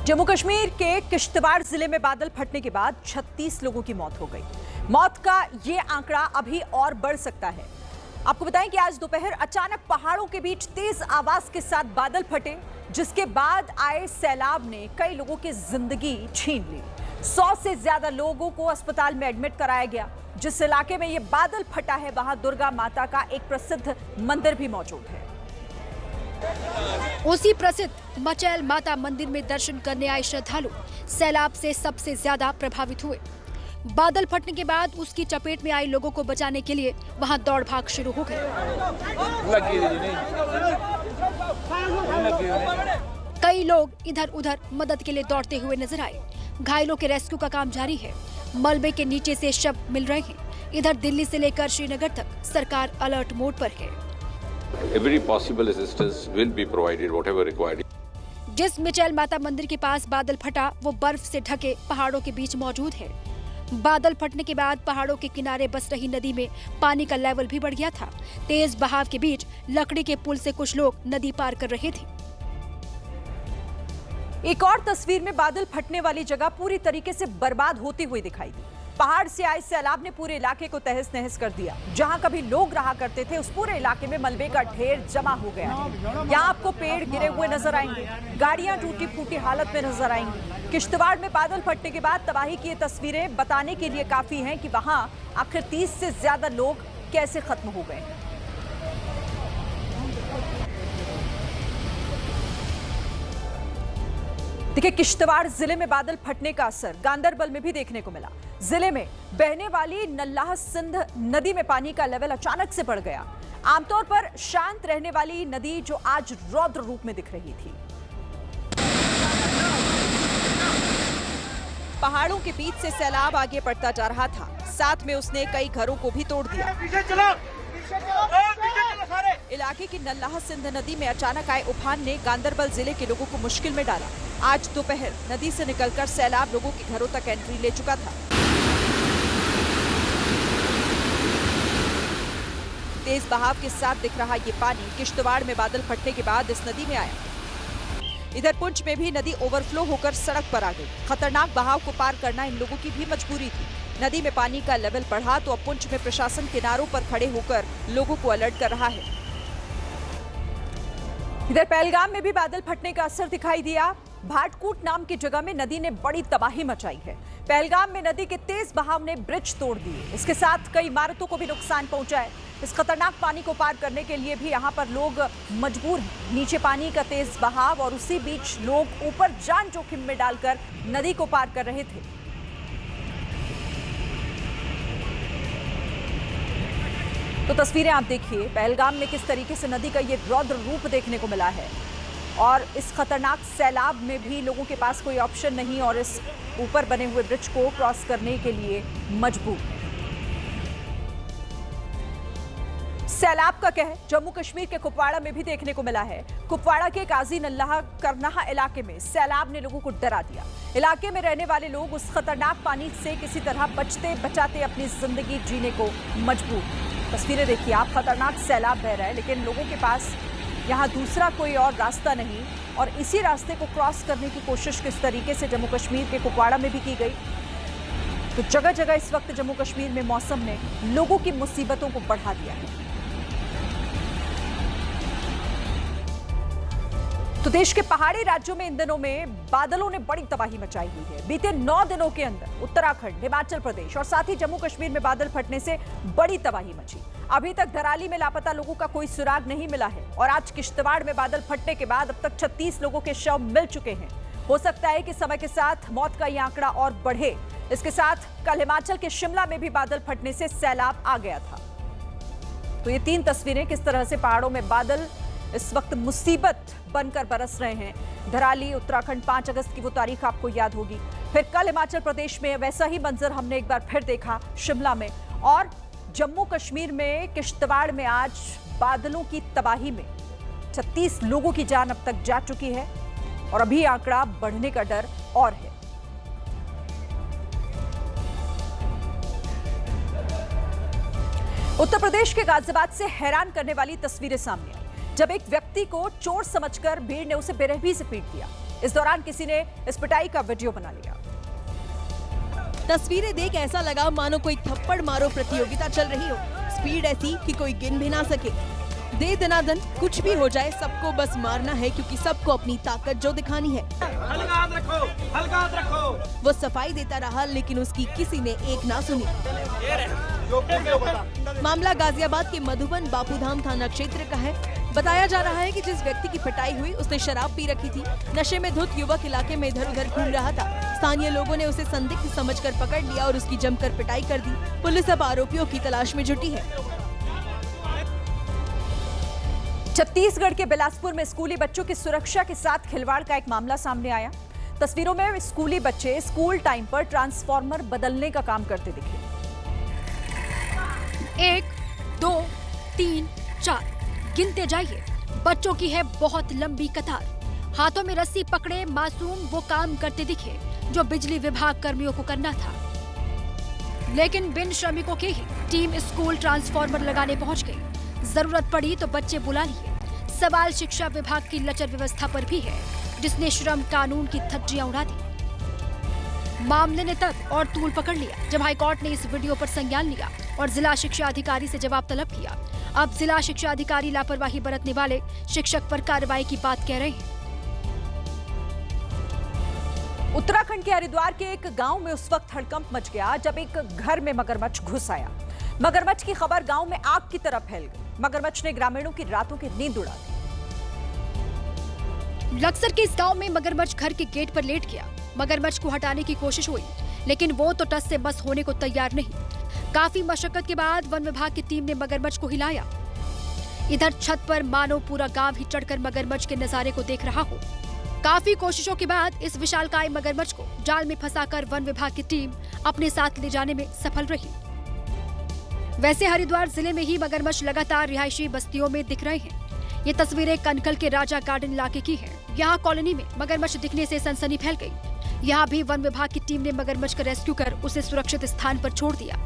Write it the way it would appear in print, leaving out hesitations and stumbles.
जम्मू कश्मीर के किश्तवाड़ जिले में बादल फटने के बाद 36 लोगों की मौत हो गई। मौत का ये आंकड़ा अभी और बढ़ सकता है। आपको बताएं कि आज दोपहर अचानक पहाड़ों के बीच तेज आवाज के साथ बादल फटे, जिसके बाद आए सैलाब ने कई लोगों की जिंदगी छीन ली। 100 से ज्यादा लोगों को अस्पताल में एडमिट कराया गया। जिस इलाके में ये बादल फटा है, वहां दुर्गा माता का एक प्रसिद्ध मंदिर भी मौजूद है। उसी प्रसिद्ध मचैल माता मंदिर में दर्शन करने आए श्रद्धालु सैलाब से सबसे ज्यादा प्रभावित हुए। बादल फटने के बाद उसकी चपेट में आए लोगों को बचाने के लिए वहां दौड़ भाग शुरू हो गई। कई लोग इधर उधर मदद के लिए दौड़ते हुए नजर आए। घायलों के रेस्क्यू का काम जारी है। मलबे के नीचे से शव मिल रहे हैं। इधर दिल्ली से लेकर श्रीनगर तक सरकार अलर्ट मोड पर है। Every possible assistance will be provided, whatever required. जिस मिचैल माता मंदिर के पास बादल फटा, वो बर्फ से ढके पहाड़ों के बीच मौजूद है। बादल फटने के बाद पहाड़ों के किनारे बस रही नदी में पानी का लेवल भी बढ़ गया था। तेज बहाव के बीच लकड़ी के पुल से कुछ लोग नदी पार कर रहे थे। एक और तस्वीर में बादल फटने वाली जगह पूरी तरीके से बर्बाद होती हुई दिखाई दी। पहाड़ से आए सैलाब ने पूरे इलाके को तहस नहस कर दिया। जहां कभी लोग रहा करते थे, उस पूरे इलाके में मलबे का ढेर जमा हो गया है। यहाँ आपको पेड़ गिरे हुए नजर आएंगे, गाड़ियां टूटी फूटी हालत में नजर आएंगी। किश्तवाड़ में बादल फटने के बाद तबाही की ये तस्वीरें बताने के लिए काफी हैं कि वहां आखिर 30 से ज्यादा लोग कैसे खत्म हो गए हैं। देखिए, किश्तवाड़ जिले में बादल फटने का असर गांदरबल में भी देखने को मिला। जिले में बहने वाली नल्लाह सिंध नदी में पानी का लेवल अचानक से बढ़ गया। आमतौर पर शांत रहने वाली नदी जो आज रौद्र रूप में दिख रही थी। पहाड़ों के बीच से सैलाब आगे बढ़ता जा रहा था। साथ में उसने कई घरों को भी तोड़ दिया। इलाके की नल्लाह सिंध नदी में अचानक आए उफान ने गांदरबल जिले के लोगों को मुश्किल में डाला। आज दोपहर नदी से निकलकर सैलाब लोगों के घरों तक एंट्री ले चुका था। तेज बहाव के साथ दिख रहा ये पानी किश्तवाड़ में बादल फटने के बाद इस नदी में आया। इधर पुंछ में भी नदी ओवरफ्लो होकर सड़क पर आ गई। खतरनाक बहाव को पार करना इन लोगों की भी मजबूरी थी। नदी में पानी का लेवल बढ़ा तो अब पुंछ में प्रशासन किनारों पर खड़े होकर लोगों को अलर्ट कर रहा है। इधर पहलगाम में भी बादल फटने का असर दिखाई दिया। भाटकूट नाम की जगह में नदी ने बड़ी तबाही मचाई है। पहलगाम में नदी के तेज बहाव ने ब्रिज तोड़ दिए। इसके साथ कई इमारतों को भी नुकसान पहुंचा है। इस खतरनाक पानी को पार करने के लिए भी यहाँ पर लोग मजबूर हैं। नीचे पानी का तेज बहाव और उसी बीच लोग ऊपर जान जोखिम में डालकर नदी को पार कर रहे थे। तो तस्वीरें आप देखिए, पहलगाम में किस तरीके से नदी का ये रौद्र रूप देखने को मिला है। और इस खतरनाक सैलाब में भी लोगों के पास कोई ऑप्शन नहीं और इस ऊपर बने हुए ब्रिज को क्रॉस करने के लिए मजबूर है। सैलाब का कहर जम्मू कश्मीर के कुपवाड़ा में भी देखने को मिला है। कुपवाड़ा के काजी नल्लाह करनाहा इलाके में सैलाब ने लोगों को डरा दिया। इलाके में रहने वाले लोग उस खतरनाक पानी से किसी तरह बचते बचाते अपनी जिंदगी जीने को मजबूर। तस्वीरें देखिए आप, खतरनाक सैलाब बह रहा है, लेकिन लोगों के पास यहाँ दूसरा कोई और रास्ता नहीं और इसी रास्ते को क्रॉस करने की कोशिश किस तरीके से जम्मू कश्मीर के कुपवाड़ा में भी की गई। तो जगह जगह इस वक्त जम्मू कश्मीर में मौसम ने लोगों की मुसीबतों को बढ़ा दिया है। तो देश के पहाड़ी राज्यों में इन दिनों में बादलों ने बड़ी तबाही मचाई हुई है। बीते 9 दिनों के अंदर उत्तराखंड, हिमाचल प्रदेश और साथ ही जम्मू कश्मीर में बादल फटने से बड़ी तबाही मची। अभी तक धराली में लापता लोगों का कोई सुराग नहीं मिला है और आज किश्तवाड़ में बादल फटने के बाद अब तक 36 लोगों के शव मिल चुके हैं। हो सकता है कि समय के साथ मौत का यह आंकड़ा और बढ़े। इसके साथ कल हिमाचल के शिमला में भी बादल फटने से सैलाब आ गया था। तो ये 3 तस्वीरें किस तरह से पहाड़ों में बादल इस वक्त मुसीबत बनकर बरस रहे हैं। धराली उत्तराखंड 5 अगस्त की वो तारीख आपको याद होगी। फिर कल हिमाचल प्रदेश में वैसा ही मंजर हमने एक बार फिर देखा शिमला में, और जम्मू कश्मीर में किश्तवाड़ में आज बादलों की तबाही में 36 लोगों की जान अब तक जा चुकी है और अभी आंकड़ा बढ़ने का डर और है। उत्तर प्रदेश के गाजियाबाद से हैरान करने वाली तस्वीरें सामने आई, जब एक व्यक्ति को चोर समझकर भीड़ ने उसे बेरहमी से पीट दिया। इस दौरान किसी ने इस पिटाई का वीडियो बना लिया। तस्वीरें देख ऐसा लगा मानो कोई थप्पड़ मारो प्रतियोगिता चल रही हो। स्पीड ऐसी कि कोई गिन भी ना सके। दे दनादन कुछ भी हो जाए, सबको बस मारना है क्योंकि सबको अपनी ताकत जो दिखानी है। हल्का हाथ रखो, हल्का हाथ रखो। वो सफाई देता रहा लेकिन उसकी किसी ने एक ना सुनी। मामला गाजियाबाद के मधुबन बापूधाम थाना क्षेत्र का है। बताया जा रहा है कि जिस व्यक्ति की पिटाई हुई उसने शराब पी रखी थी। नशे में धुत युवक इलाके में इधर उधर घूम रहा था। स्थानीय लोगों ने उसे संदिग्ध समझकर पकड़ लिया और उसकी जमकर पिटाई कर दी। पुलिस अब आरोपियों की तलाश में जुटी है। छत्तीसगढ़ के बिलासपुर में स्कूली बच्चों की सुरक्षा के साथ खिलवाड़ का एक मामला सामने आया। तस्वीरों में स्कूली बच्चे स्कूल टाइम पर ट्रांसफार्मर बदलने का काम करते दिखे। 1, 2, 3, 4 गिनते जाइए। बच्चों की है बहुत लंबी कतार। हाथों में रस्सी पकड़े मासूम वो काम करते दिखे जो बिजली विभाग कर्मियों को करना था। लेकिन बिन श्रमिकों की ही टीम स्कूल ट्रांसफार्मर लगाने पहुंच गई। जरूरत पड़ी तो बच्चे बुला लिए। सवाल शिक्षा विभाग की लचर व्यवस्था पर भी है जिसने श्रम कानून की धज्जियां उड़ा दी। मामले ने तब और तूल पकड़ लिया जब हाईकोर्ट ने इस वीडियो पर संज्ञान लिया और जिला शिक्षा अधिकारी से जवाब तलब किया। अब जिला शिक्षा अधिकारी लापरवाही बरतने वाले शिक्षक पर कार्रवाई की बात कह रहे हैं। उत्तराखंड के हरिद्वार के एक गांव में उस वक्त हड़कंप मच गया जब एक घर में मगरमच्छ घुस आया। मगरमच्छ की खबर गांव में आग की तरह फैल गई। मगरमच्छ ने ग्रामीणों की रातों की नींद उड़ा दी। लक्सर के इस गांव में मगरमच्छ घर के गेट पर लेट गया। मगरमच्छ को हटाने की कोशिश हुई लेकिन वो तो टस से मस होने को तैयार नहीं। काफी मशक्कत के बाद वन विभाग की टीम ने मगरमच्छ को हिलाया। इधर छत पर मानो पूरा गांव ही चढ़कर मगरमच्छ के नजारे को देख रहा हो। काफी कोशिशों के बाद इस विशालकाय मगरमच्छ को जाल में फंसाकर वन विभाग की टीम अपने साथ ले जाने में सफल रही। वैसे हरिद्वार जिले में ही मगरमच्छ लगातार रिहायशी बस्तियों में दिख रहे हैं। ये तस्वीरें कनखल के राजा गार्डन इलाके की है। यहाँ कॉलोनी में मगरमच्छ दिखने से सनसनी फैल गई। यहाँ भी वन विभाग की टीम ने मगरमच्छ का रेस्क्यू कर उसे सुरक्षित स्थान पर छोड़ दिया।